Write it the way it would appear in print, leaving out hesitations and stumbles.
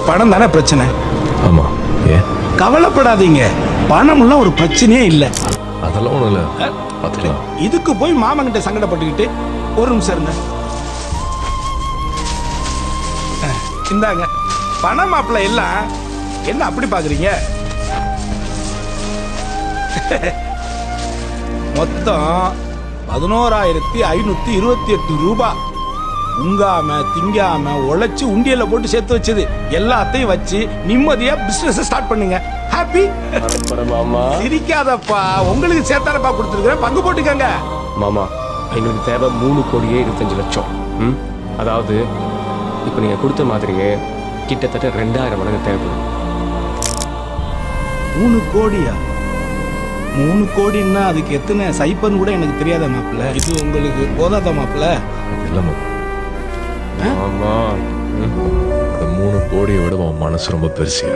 பணம் தானே பிரச்சனை. ஆமா. ஏன்? கவலைப்படாதீங்க, பணம்லாம் ஒரு பிரச்சனையே இல்லை. அதெல்லாம் ஒண்ணும் இல்ல, பாத்துக்கலாம். இதுக்கு போய் மாமன் கிட்ட சங்கடப்பட்டுக்கிட்டு ஒரு நிமிஷம் இருங்க. இந்தாங்க பணம் மாப்பிள்ள எல்லாம். என்ன அப்படி பாக்குறீங்க? மொத்தம் 11,528 ரூபாய். உங்காம திங்காம உழைச்சு உண்டியல்ல போட்டு சேர்த்து வச்சது எல்லாத்தையும் வச்சு நிம்மதியா பிசினஸ் ஸ்டார்ட் பண்ணுங்க. ஹாப்பி? மாமா சிரிக்காதப்பா, உங்களுக்கு சேர்த்தாரப்பா கொடுத்துருக்கேன், பங்கு போட்டுக்கங்க. மாமா எங்களுக்கு தேவை 3,25,00,000. அதாவது இப்போ நீங்க கொடுத்த மாதிரியே கிட்டத்தட்ட 2,000 மடங்கு தேவைப்படும். 3 கோடியா? 3 கோடின்னா அதுக்கு எத்தனை சைப்பன் கூட எனக்கு தெரியாத மாப்பிள்ள. இது உங்களுக்கு போதாத மாப்பிள்ள? இல்லம்மா, ஆமா. அந்த 3 கோடியை விட உன் மனசு ரொம்ப பெருசியா.